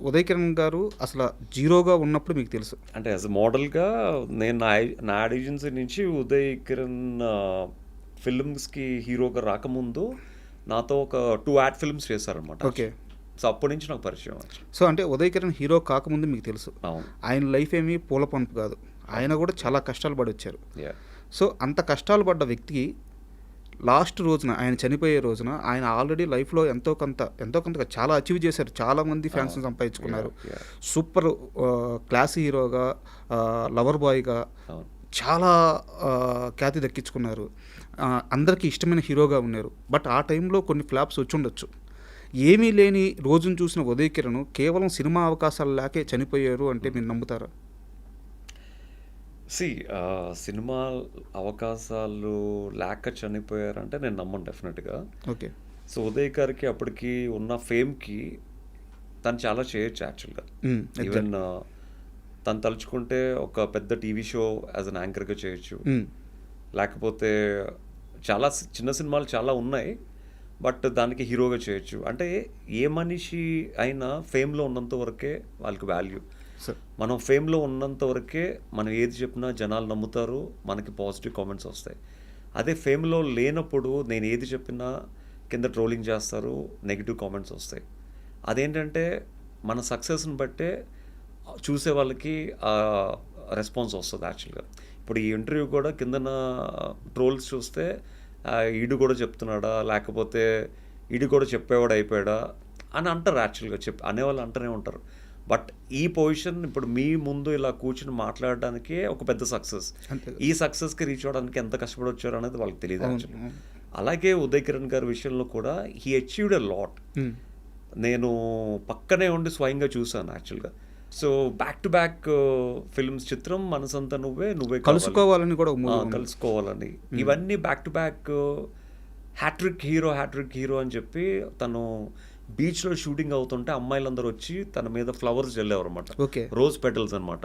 ఉదయ్ కిరణ్ గారు అసలు జీరోగా ఉన్నప్పుడు మీకు తెలుసు. అంటే యాజ్ మోడల్గా నేను నా ఏజెన్సీ నుంచి ఉదయ్ కిరణ్ ఫిల్మ్స్కి హీరోగా రాకముందు నాతో ఒక 2 యాడ్ ఫిల్మ్స్ చేశారనమాట. ఓకే. సో అప్పటి నుంచి నాకు పరిచయం. సో అంటే ఉదయ్ కిరణ్ హీరో కాకముందు మీకు తెలుసు. అవును. ఆయన లైఫ్ ఏమీ పూల పంపు కాదు. ఆయన కూడా చాలా కష్టాలు పడి వచ్చారు. యా. సో అంత కష్టాలు పడ్డ వ్యక్తికి లాస్ట్ రోజున ఆయన చనిపోయే రోజున ఆయన ఆల్రెడీ లైఫ్లో ఎంతో కొంతగా చాలా అచీవ్ చేశారు. చాలామంది ఫ్యాన్స్ని సంపాదించుకున్నారు. యా. సూపర్ క్లాస్ హీరోగా, లవర్ బాయ్గా అవును. చాలా ఖ్యాతి దక్కించుకున్నారు. అందరికీ ఇష్టమైన హీరోగా ఉన్నారు. బట్ ఆ టైంలో కొన్ని ఫ్లాప్స్ వచ్చి ఉండొచ్చు. ఏమీ లేని రోజును చూసిన ఉదయ్ కిరణ్ కేవలం సినిమా అవకాశాలు లేకే చనిపోయారు అంటే మీరు నమ్ముతారా? సినిమా అవకాశాలు లేక చనిపోయారంటే నేను నమ్మను డెఫినెట్గా. ఓకే. సో ఉదయ్ గారికి అప్పటికి ఉన్న ఫేమ్కి తను చాలా చేయొచ్చు యాక్చువల్గా. ఈవెన్ తను తలుచుకుంటే ఒక పెద్ద టీవీ షో యాజ్ అన్ యాంకర్గా చేయొచ్చు. లేకపోతే చాలా చిన్న సినిమాలు చాలా ఉన్నాయి, బట్ దానికి హీరోగా చేయొచ్చు. అంటే ఏ మనిషి అయినా ఫేమ్లో ఉన్నంత వరకే వాళ్ళకి వాల్యూ. మనం ఫేమ్లో ఉన్నంత వరకే మనం ఏది చెప్పినా జనాలు నమ్ముతారు, మనకి పాజిటివ్ కామెంట్స్ వస్తాయి. అదే ఫేమ్లో లేనప్పుడు నేను ఏది చెప్పినా కింద ట్రోలింగ్ చేస్తారు, నెగిటివ్ కామెంట్స్ వస్తాయి. అదేంటంటే మన సక్సెస్ని బట్టే చూసే వాళ్ళకి రెస్పాన్స్ వస్తుంది యాక్చువల్గా. ఇప్పుడు ఈ ఇంటర్వ్యూ కూడా కిందన ట్రోల్స్ చూస్తే ఈడు కూడా చెప్తున్నాడా, లేకపోతే ఈడు కూడా చెప్పేవాడు అయిపోయాడా అని అంటారు యాక్చువల్గా. అనేవాళ్ళు అంటూనే ఉంటారు. బట్ ఈ పొజిషన్ ఇప్పుడు మీ ముందు ఇలా కూర్చుని మాట్లాడడానికే ఒక పెద్ద సక్సెస్. ఈ సక్సెస్కి రీచ్ అవ్వడానికి ఎంత కష్టపడి వచ్చారు అనేది వాళ్ళకి తెలియదు యాక్చువల్గా. అలాగే ఉదయ్ కిరణ్ గారి విషయంలో కూడా హీ అచీవ్డ్ ఎ లాట్. నేను పక్కనే ఉండి స్వయంగా చూసాను యాక్చువల్గా. So back to back films, చిత్రం, మనసంతా నువ్వే కలుసుకోవాలని కూడా కలుసుకోవాలని, ఇవన్నీ back to back hat trick hero అని చెప్పి తను బీచ్లో షూటింగ్ అవుతుంటే అమ్మాయిలందరూ వచ్చి తన మీద ఫ్లవర్స్ చల్లేవారు అనమాట. రోజ్ పెటల్స్ అనమాట.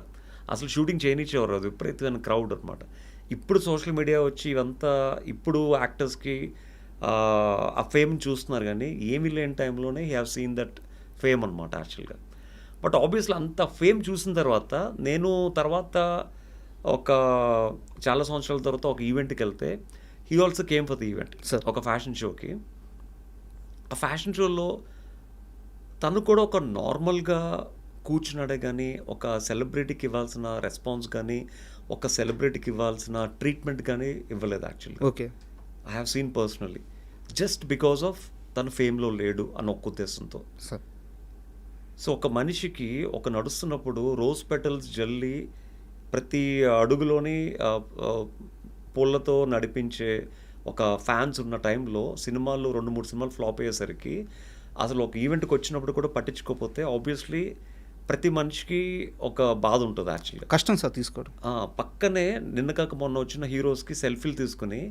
అసలు షూటింగ్ చేయనిచ్చేవారు, అది విపరీతమైన క్రౌడ్ అనమాట. ఇప్పుడు సోషల్ మీడియా వచ్చి ఇవంతా ఇప్పుడు యాక్టర్స్కి ఆ ఫేమ్ చూస్తున్నారు, కానీ ఏమీ లేని టైంలోనే he have seen that fame అనమాట యాక్చువల్గా. బట్ ఆబ్వియస్లీ అంత ఫేమ్ చూసిన తర్వాత నేను ఒక చాలా సంవత్సరాల తర్వాత ఒక ఈవెంట్కి వెళ్తే he also came for the event, ఒక ఫ్యాషన్ షోకి. ఆ ఫ్యాషన్ షోలో తను కూడా ఒక నార్మల్గా కూర్చున్నాడే కానీ ఒక సెలబ్రిటీకి ఇవ్వాల్సిన రెస్పాన్స్ కానీ ఒక సెలబ్రిటీకి ఇవ్వాల్సిన ట్రీట్మెంట్ కానీ ఇవ్వలేదు యాక్చువల్గా. Okay. I have seen personally, just because of తను ఫేమ్లో లేడు అన్న ఒక్క ఉద్దేశంతో. సో ఒక మనిషికి ఒక నడుస్తున్నప్పుడు రోజ్ పెటల్స్ జల్లి ప్రతి అడుగులోని పూలతో నడిపించే ఒక ఫ్యాన్స్ ఉన్న టైంలో సినిమాలు 2-3 సినిమాలు ఫ్లాప్ అయ్యేసరికి అసలు ఒక ఈవెంట్కి వచ్చినప్పుడు కూడా పట్టించుకోకపోతే ఆబ్వియస్లీ ప్రతి మనిషికి ఒక బాధ ఉంటుంది యాక్చువల్గా. కష్టం సార్ తీసుకోవడం. పక్కనే నిన్న కాక మొన్న వచ్చిన హీరోస్కి సెల్ఫీలు తీసుకుని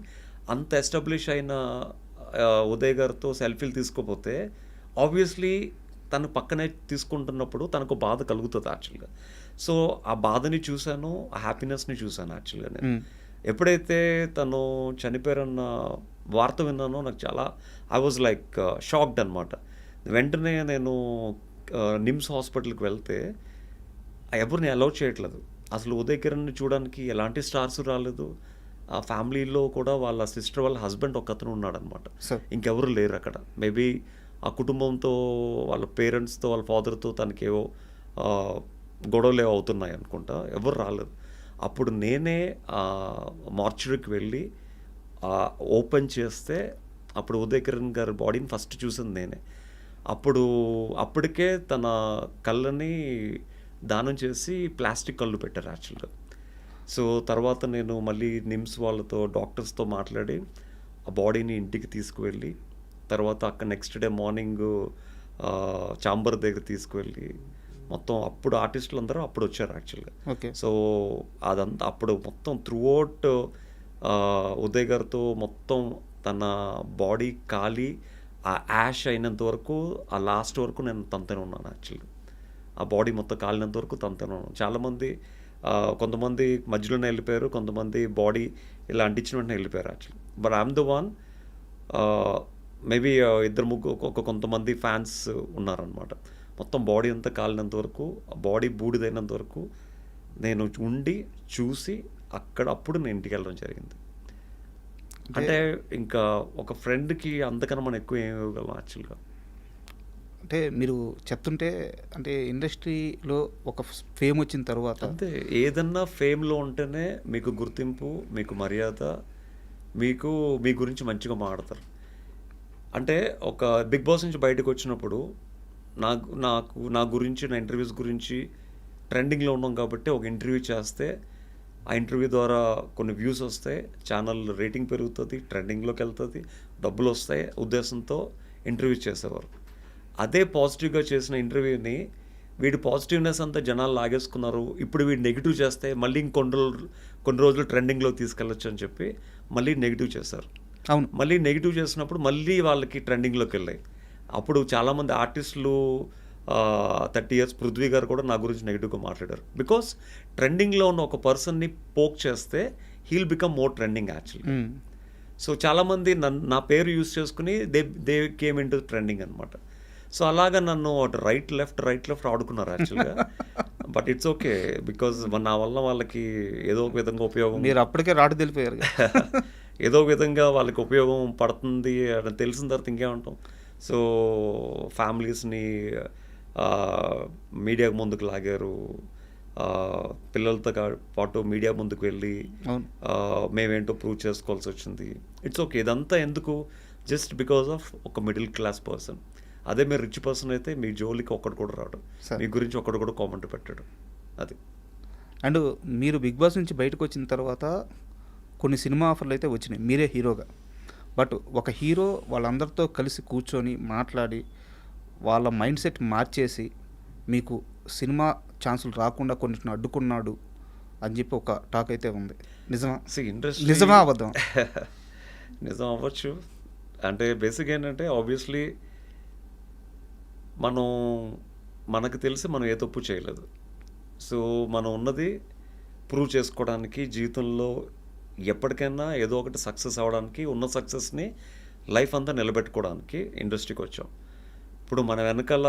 అంత ఎస్టాబ్లిష్ అయిన ఉదయ్ గారితో సెల్ఫీలు తీసుకోపోతే ఆబ్వియస్లీ తను పక్కనే తీసుకుంటున్నప్పుడు తనకు బాధ కలుగుతుంది యాక్చువల్గా. సో ఆ బాధని చూశాను, ఆ హ్యాపీనెస్ని చూశాను యాక్చువల్గా. నేను ఎప్పుడైతే తను చనిపోయారన్న వార్త విన్నానో నాకు చాలా ఐ వాజ్ లైక్ షాక్డ్ అనమాట. వెంటనే నేను నిమ్స్ హాస్పిటల్కి వెళ్తే ఎవరిని అలౌ చేయట్లేదు. అసలు ఉదయ్ కిరణ్ని చూడడానికి ఎలాంటి స్టార్స్ రాలేదు. ఆ ఫ్యామిలీలో కూడా వాళ్ళ సిస్టర్ వాళ్ళ హస్బెండ్ ఒకతను ఉన్నాడనమాట, ఇంకెవరు లేరు అక్కడ. మేబీ ఆ కుటుంబంతో వాళ్ళ పేరెంట్స్తో వాళ్ళ ఫాదర్తో తనకేవో గొడవలు అవుతున్నాయి అనుకుంటా, ఎవరు రాలేదు. అప్పుడు నేనే మార్చురీకి వెళ్ళి ఓపెన్ చేస్తే అప్పుడు ఉదయ్ కిరణ్ గారి బాడీని ఫస్ట్ చూసింది నేనే. అప్పటికే తన కళ్ళని దానం చేసి ప్లాస్టిక్ కళ్ళు పెట్టారు యాక్చువల్గా. సో తర్వాత నేను మళ్ళీ నిమ్స్ వాళ్ళతో డాక్టర్స్తో మాట్లాడి ఆ బాడీని ఇంటికి తీసుకువెళ్ళి తర్వాత అక్కడ నెక్స్ట్ డే మార్నింగ్ చాంబర్ దగ్గర తీసుకువెళ్ళి మొత్తం అప్పుడు ఆర్టిస్టులు అందరూ అప్పుడు వచ్చారు యాక్చువల్గా. సో అదంతా అప్పుడు మొత్తం త్రూఅవుట్ ఉదయ్ గారితో మొత్తం తన బాడీ కాలి ఆ యాష్ అయినంత వరకు ఆ లాస్ట్ వరకు నేను తనతోనే ఉన్నాను యాక్చువల్గా. ఆ బాడీ మొత్తం కాలినంత వరకు తనతోనే ఉన్నాను. చాలామంది కొంతమంది మధ్యలోనే వెళ్ళిపోయారు, కొంతమంది బాడీ ఇలా అంటించిన వెంటనే వెళ్ళిపోయారు actually. But I'm the one. Maybe 2-3 కొంతమంది ఫ్యాన్స్ ఉన్నారనమాట. మొత్తం బాడీ అంతా కాలినంత వరకు, బాడీ బూడిదైనంత వరకు నేను ఉండి చూసి అప్పుడు నేను ఇంటికి వెళ్ళడం జరిగింది. అంటే ఇంకా ఒక ఫ్రెండ్కి అంతకన్నా మనం ఎక్కువ ఏమి ఇవ్వగలం యాక్చువల్గా. అంటే మీరు చెప్తుంటే అంటే ఇండస్ట్రీలో ఒక ఫేమ్ వచ్చిన తర్వాత అంతే, ఏదన్నా ఫేమ్లో ఉంటేనే మీకు గుర్తింపు, మీకు మర్యాద, మీకు మీ గురించి మంచిగా మాట్లాడతారు. అంటే ఒక బిగ్ బాస్ నుంచి బయటకు వచ్చినప్పుడు నా గురించి, నా ఇంటర్వ్యూస్ గురించి ట్రెండింగ్లో ఉన్నాం కాబట్టి ఒక ఇంటర్వ్యూ చేస్తే ఆ ఇంటర్వ్యూ ద్వారా కొన్ని వ్యూస్ వస్తాయి, ఛానల్ రేటింగ్ పెరుగుతుంది, ట్రెండింగ్లోకి వెళ్తుంది, డబ్బులు వస్తాయి ఉద్దేశంతో ఇంటర్వ్యూ చేసేవారు. అదే పాజిటివ్గా చేసిన ఇంటర్వ్యూని వీడి పాజిటివ్నెస్ అంతా జనాలు లాగేసుకున్నారు, ఇప్పుడు వీడు నెగిటివ్ చేస్తే మళ్ళీ కొన్ని రోజులు ట్రెండింగ్లో తీసుకెళ్ళొచ్చు అని చెప్పి మళ్ళీ నెగిటివ్ చేశారు. అవును, మళ్ళీ నెగిటివ్ చేసినప్పుడు మళ్ళీ వాళ్ళకి ట్రెండింగ్లోకి వెళ్ళాయి. అప్పుడు చాలామంది ఆర్టిస్టులు 30 years పృథ్వీ గారు కూడా నా గురించి నెగిటివ్గా మాట్లాడారు. బికాస్ ట్రెండింగ్లో ఉన్న ఒక పర్సన్ని పోక్ చేస్తే heal become more trending actually. So చాలామంది నా పేరు యూజ్ చేసుకుని they came in to trending అనమాట. సో అలాగా నన్ను రైట్ లెఫ్ట్ ఆడుకున్నారు యాక్చువల్గా. బట్ ఇట్స్ ఓకే, బికాజ్ నా వల్ల వాళ్ళకి ఏదో ఒక విధంగా ఉపయోగం, మీరు అప్పటికే రాటు తెలిపోయారు. ఏదో ఒక విధంగా వాళ్ళకి ఉపయోగం పడుతుంది అని తెలిసిన తర్వాత ఇంకేమంటాం. సో ఫ్యామిలీస్ని మీడియాకు ముందుకు లాగారు, పిల్లలతో పాటు మీడియా ముందుకు వెళ్ళి మేమేంటో ప్రూవ్ చేసుకోవాల్సి వచ్చింది. ఇట్స్ ఓకే, ఇదంతా ఎందుకు? జస్ట్ బికాస్ ఆఫ్ ఒక మిడిల్ క్లాస్ పర్సన్. అదే మీరు రిచ్ పర్సన్ అయితే మీ జోలికి ఒక్కడు కూడా రాడు, మీ గురించి ఒక్కడు కూడా కామెంట్ పెట్టాడు. అది. అండ్ మీరు బిగ్ బాస్ నుంచి బయటకు వచ్చిన తర్వాత కొన్ని సినిమా ఆఫర్లు అయితే వచ్చినాయి మీరే హీరోగా. బట్ ఒక హీరో వాళ్ళందరితో కలిసి కూర్చొని మాట్లాడి వాళ్ళ మైండ్ సెట్ మార్చేసి మీకు సినిమా ఛాన్సులు రాకుండా కొన్నిటిని అడ్డుకున్నాడు అని చెప్పి ఒక టాక్ అయితే ఉంది. నిజమా? నిజమా అబద్ధం? నిజం అవ్వచ్చు. అంటే బేసిక్ ఏంటంటే ఆబ్వియస్లీ మనకు తెలిసి మనం ఏ తప్పు చేయలేదు. సో మనం ఉన్నది ప్రూవ్ చేసుకోవడానికి, జీవితంలో ఎప్పటికైనా ఏదో ఒకటి సక్సెస్ అవ్వడానికి, ఉన్న సక్సెస్ని లైఫ్ అంతా నిలబెట్టుకోవడానికి ఇండస్ట్రీకి వచ్చాం. ఇప్పుడు మన వెనకాల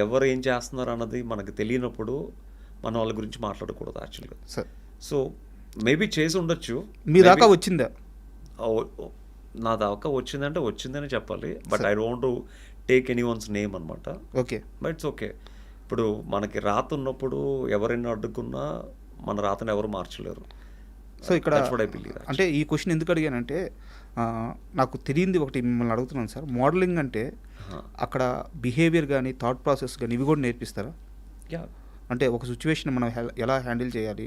ఎవరు ఏం చేస్తున్నారు అన్నది మనకు తెలియనప్పుడు మనం వాళ్ళ గురించి మాట్లాడకూడదు యాక్చువల్గా. సో మేబీ చేసి ఉండొచ్చు. మీ దాకా వచ్చిందా? నా దాకా వచ్చిందంటే వచ్చిందని చెప్పాలి. But I don't take any one's name అనమాట. Okay, but it's okay. ఇప్పుడు మనకి రాత ఉన్నప్పుడు ఎవరైనా అడ్డుకున్నా మన రాతను ఎవరు మార్చలేరు. సో ఇక్కడ అంటే ఈ క్వశ్చన్ ఎందుకు అడిగానంటే నాకు తెలియంది ఒకటి మిమ్మల్ని అడుగుతున్నాను సార్. మోడలింగ్ అంటే అక్కడ బిహేవియర్ కానీ థాట్ ప్రాసెస్ కానీ ఇవి కూడా నేర్పిస్తారా? అంటే ఒక సిచ్యువేషన్ మనం ఎలా హ్యాండిల్ చేయాలి?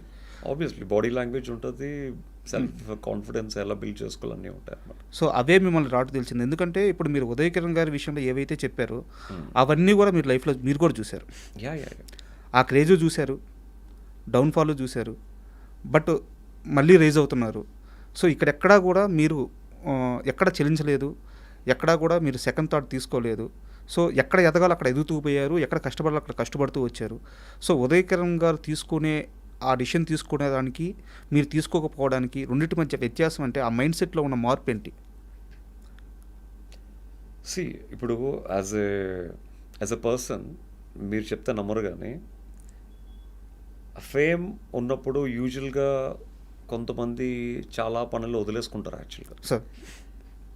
ఆబ్వియస్లీ బాడీ లాంగ్వేజ్ ఉంటుంది, సెల్ఫ్ కాన్ఫిడెన్స్ ఎలా బిల్డ్ చేసుకోవాలన్నీ ఉంటాయి అన్నమాట. సో అవే మిమ్మల్ని రాటు తెలిసింది. ఎందుకంటే ఇప్పుడు మీరు ఉదయ్ కిరణ్ గారి విషయంలో ఏవైతే చెప్పారో అవన్నీ కూడా మీరు లైఫ్లో మీరు కూడా చూశారు. ఆ క్రేజు చూశారు, డౌన్ఫాల్ చూశారు, బట్ మళ్ళీ రైజ్ అవుతున్నారు. సో ఇక్కడెక్కడా కూడా మీరు ఎక్కడ చెల్లించలేదు, ఎక్కడా కూడా మీరు సెకండ్ థాట్ తీసుకోలేదు. సో ఎక్కడ ఎదగాలి అక్కడ ఎదుగుతూ పోయారు, ఎక్కడ కష్టపడాలి అక్కడ కష్టపడుతూ వచ్చారు. సో ఉదయ్ కిరణ్ గారు తీసుకునే ఆ డిసిషన్ తీసుకునేదానికి మీరు తీసుకోకపోవడానికి రెండింటి మధ్య వ్యత్యాసం అంటే ఆ మైండ్ సెట్లో ఉన్న మార్పు ఏంటి? ఇప్పుడు యాజ్ ఎ పర్సన్ మీరు చెప్తే నమ్మరు, కానీ ఫేమ్ ఉన్నప్పుడు యూజువల్గా కొంతమంది చాలా పనులు వదిలేసుకుంటారు యాక్చువల్గా. సార్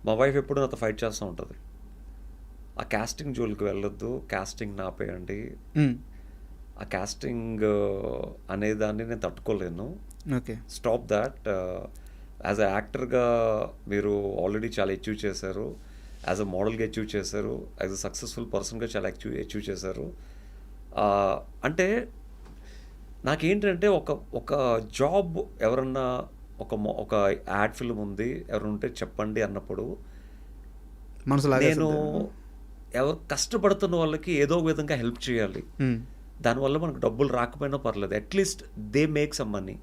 మా వైఫ్ ఎప్పుడు నాతో ఫైట్ చేస్తూ ఉంటుంది, ఆ కాస్టింగ్ జోలికి వెళ్ళొద్దు, కాస్టింగ్ నాపేయండి, ఆ కాస్టింగ్ అనేదాన్ని నేను తట్టుకోలేను, okay stop that. As a యాక్టర్గా మీరు ఆల్రెడీ చాలా అచీవ్ చేశారు, యాజ్ అ మోడల్గా అచీవ్ చేశారు, యాజ్ అ సక్సెస్ఫుల్ పర్సన్గా చాలా అచీవ్ చేశారు. అంటే నాకేంటంటే ఒక జాబ్ ఎవరన్నా ఒక యాడ్ ఫిల్మ్ ఉంది ఎవరైనా ఉంటే చెప్పండి అన్నప్పుడు నేను ఎవరు కష్టపడుతున్న వాళ్ళకి ఏదో ఒక విధంగా హెల్ప్ చేయాలి. దానివల్ల మనకు డబ్బులు రాకపోయినా పర్లేదు, at least they make some money.